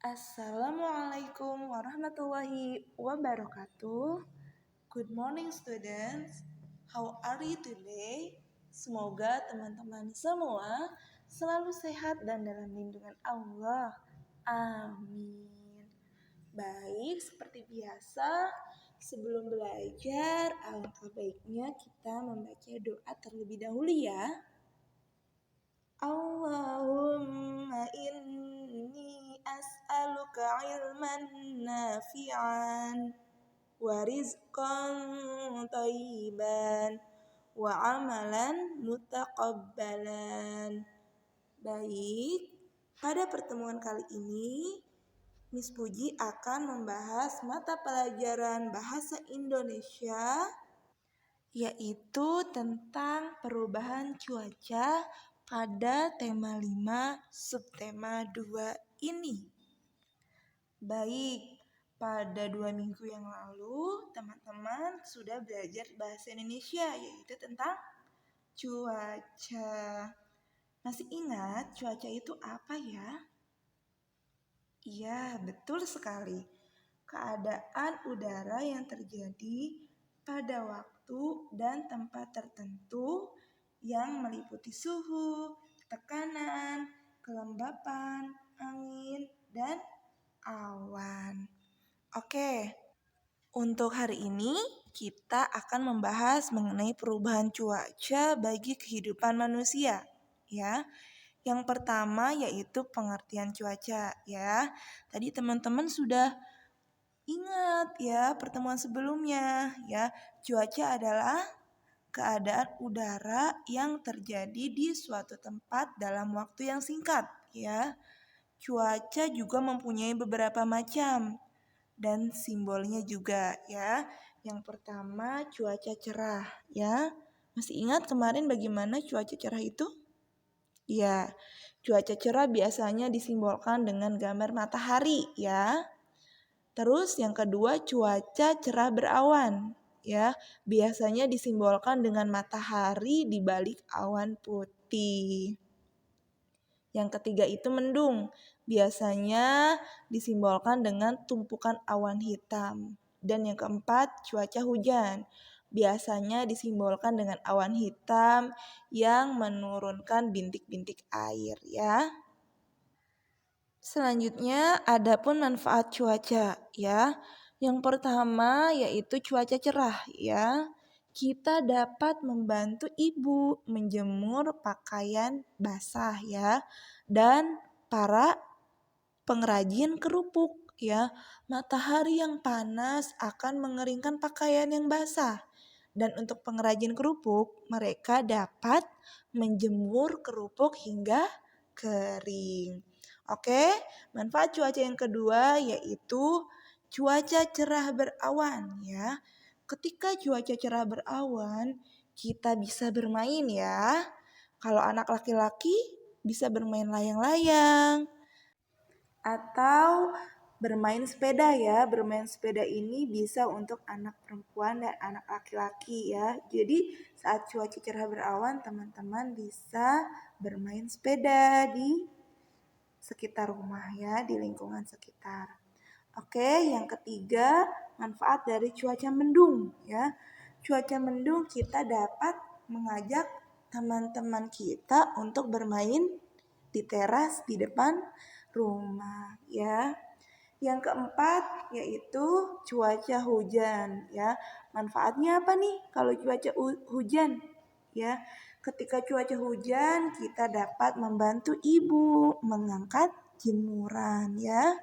Assalamualaikum warahmatullahi wabarakatuh. Good morning students. How are you today? Semoga teman-teman semua selalu sehat dan dalam lindungan Allah. Amin. Baik, seperti biasa, sebelum belajar, alangkah baiknya kita membaca doa terlebih dahulu ya. Allahumma inni as'aluka ilman nafi'an wa rizqan thayyiban wa amalan mutaqabbalan. Baik, pada pertemuan kali ini Miss Puji akan membahas mata pelajaran bahasa Indonesia yaitu tentang perubahan cuaca pada tema 5 subtema 2 ini. Baik, pada 2 minggu yang lalu teman-teman sudah belajar bahasa Indonesia yaitu tentang cuaca. Masih ingat cuaca itu apa ya? Iya, betul sekali. Keadaan udara yang terjadi pada waktu dan tempat tertentu yang meliputi suhu, tekanan, kelembapan, angin, dan awan. Oke, untuk hari ini kita akan membahas mengenai perubahan cuaca bagi kehidupan manusia, ya. Yang pertama yaitu pengertian cuaca, ya. Tadi teman-teman sudah ingat ya pertemuan sebelumnya ya, cuaca adalah keadaan udara yang terjadi di suatu tempat dalam waktu yang singkat ya. Cuaca juga mempunyai beberapa macam dan simbolnya juga ya. Yang pertama cuaca cerah ya. Masih ingat kemarin bagaimana cuaca cerah itu? Ya, cuaca cerah biasanya disimbolkan dengan gambar matahari ya. Terus yang kedua cuaca cerah berawan ya, biasanya disimbolkan dengan matahari di balik awan putih. Yang ketiga itu mendung, biasanya disimbolkan dengan tumpukan awan hitam. Dan yang keempat cuaca hujan, biasanya disimbolkan dengan awan hitam yang menurunkan bintik-bintik air ya. Selanjutnya adapun manfaat cuaca ya. Yang pertama yaitu cuaca cerah ya. Kita dapat membantu ibu menjemur pakaian basah ya. Dan para pengrajin kerupuk ya. Matahari yang panas akan mengeringkan pakaian yang basah. Dan untuk pengrajin kerupuk mereka dapat menjemur kerupuk hingga kering. Oke, manfaat cuaca yang kedua yaitu cuaca cerah berawan ya. Ketika cuaca cerah berawan, kita bisa bermain ya. Kalau anak laki-laki bisa bermain layang-layang atau bermain sepeda ya. Bermain sepeda ini bisa untuk anak perempuan dan anak laki-laki ya. Jadi saat cuaca cerah berawan, teman-teman bisa bermain sepeda di sekitar rumah ya, di lingkungan sekitar. Oke, yang ketiga manfaat dari cuaca mendung ya. Cuaca mendung kita dapat mengajak teman-teman kita untuk bermain di teras di depan rumah ya. Yang keempat yaitu cuaca hujan ya. Manfaatnya apa nih kalau cuaca hujan? Ya, ketika cuaca hujan kita dapat membantu ibu mengangkat jemuran ya.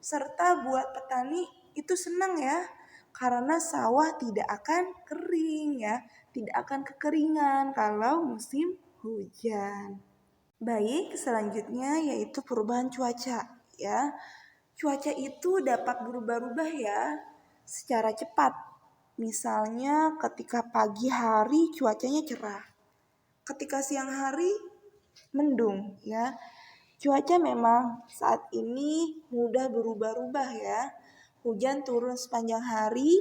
Serta buat petani itu senang ya karena sawah tidak akan kering ya, tidak akan kekeringan kalau musim hujan. Baik, selanjutnya yaitu perubahan cuaca ya. Cuaca itu dapat berubah-ubah ya secara cepat. Misalnya ketika pagi hari cuacanya cerah. Ketika siang hari mendung ya. Cuaca memang saat ini mudah berubah-ubah ya. Hujan turun sepanjang hari,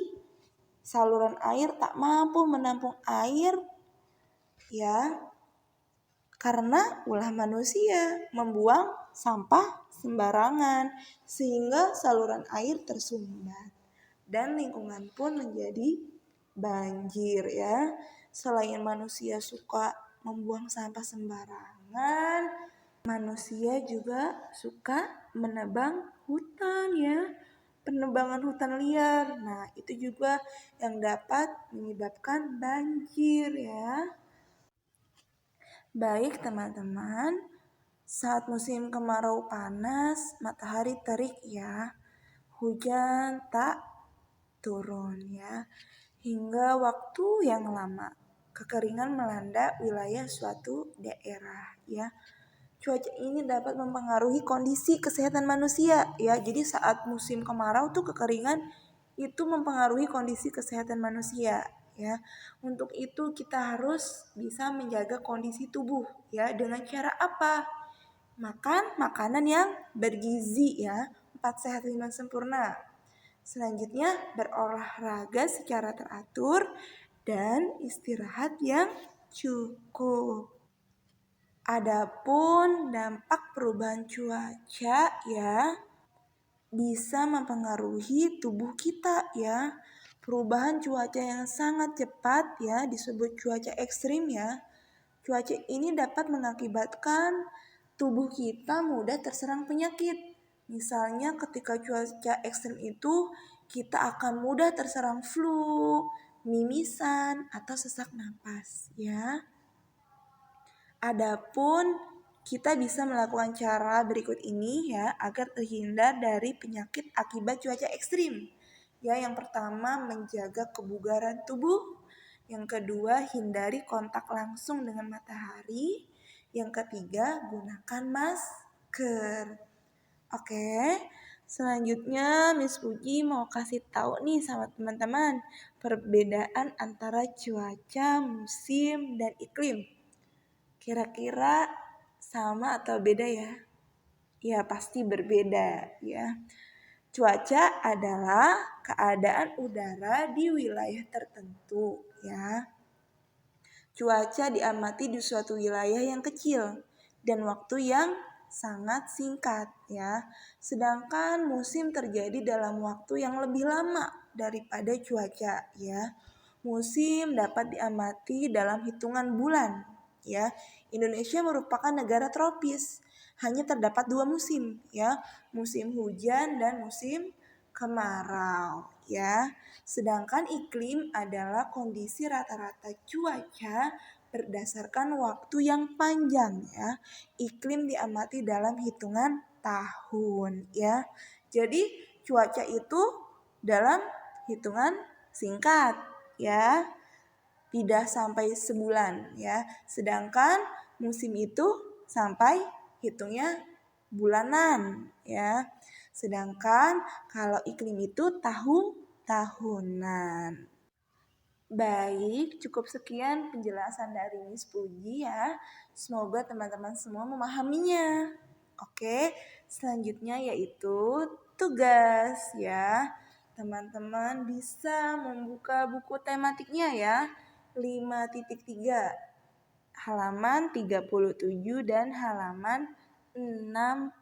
saluran air tak mampu menampung air ya. Karena ulah manusia membuang sampah sembarangan sehingga saluran air tersumbat dan lingkungan pun menjadi banjir ya. Selain manusia suka membuang sampah sembarangan, manusia juga suka menebang hutan ya. Penebangan hutan liar. Nah, itu juga yang dapat menyebabkan banjir ya. Baik teman-teman, saat musim kemarau panas, matahari terik ya. Hujan tak turun ya. Hingga waktu yang lama, kekeringan melanda wilayah suatu daerah ya. Cuaca ini dapat mempengaruhi kondisi kesehatan manusia ya. Jadi saat musim kemarau tuh kekeringan itu mempengaruhi kondisi kesehatan manusia ya. Untuk itu kita harus bisa menjaga kondisi tubuh ya. Dengan cara apa? Makan makanan yang bergizi ya. 4 sehat 5 sempurna. Selanjutnya berolahraga secara teratur dan istirahat yang cukup. Adapun dampak perubahan cuaca ya bisa mempengaruhi tubuh kita ya. Perubahan cuaca yang sangat cepat ya disebut cuaca ekstrim ya. Cuaca ini dapat mengakibatkan tubuh kita mudah terserang penyakit. Misalnya ketika cuaca ekstrim itu kita akan mudah terserang flu, mimisan, atau sesak napas ya. Adapun kita bisa melakukan cara berikut ini ya agar terhindar dari penyakit akibat cuaca ekstrim. Ya, yang pertama menjaga kebugaran tubuh. Yang kedua hindari kontak langsung dengan matahari. Yang ketiga gunakan masker. Oke. Selanjutnya Miss Puji mau kasih tahu nih sama teman-teman perbedaan antara cuaca, musim, dan iklim. Kira-kira sama atau beda ya? Ya pasti berbeda ya. Cuaca adalah keadaan udara di wilayah tertentu ya. Cuaca diamati di suatu wilayah yang kecil dan waktu yang sangat singkat ya. Sedangkan musim terjadi dalam waktu yang lebih lama daripada cuaca ya. Musim dapat diamati dalam hitungan bulan ya. Indonesia merupakan negara tropis. Hanya terdapat 2 musim ya, musim hujan dan musim kemarau ya. Sedangkan iklim adalah kondisi rata-rata cuaca berdasarkan waktu yang panjang ya. Iklim diamati dalam hitungan tahun ya. Jadi cuaca itu dalam hitungan singkat ya, tidak sampai sebulan ya. Sedangkan musim itu sampai hitungnya bulanan ya. Sedangkan kalau iklim itu tahunan. Baik, cukup sekian penjelasan dari Miss Puji ya. Semoga teman-teman semua memahaminya. Oke, selanjutnya yaitu tugas ya. Teman-teman bisa membuka buku tematiknya ya. 5.3 halaman 37 dan halaman 66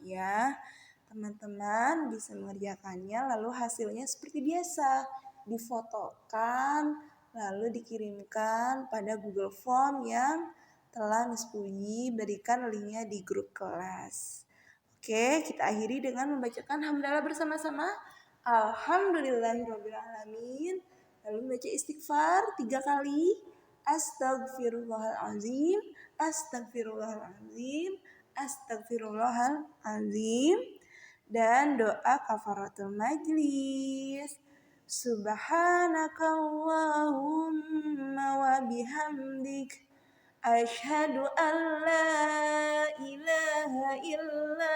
ya. Teman-teman bisa mengerjakannya lalu hasilnya seperti biasa, difotokan lalu dikirimkan pada Google Form yang telah Miss Puji berikan linknya di grup kelas. Oke, kita akhiri dengan membacakan hamdalah bersama-sama. Alhamdulillahirrabbilalamin. Lalu membaca istighfar 3 kali. Astagfirullahalazim, astagfirullahalazim, astagfirullahalazim. Dan doa kafaratul majlis. Subhanakallahumma wa bihamdik. Asyhadu an la ilaha illa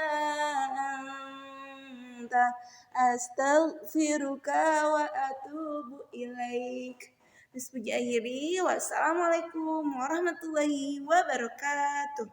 anta astaghfiruka wa atubu ilaik. Puji akhiri. Wassalamualaikum warahmatullahi wabarakatuh.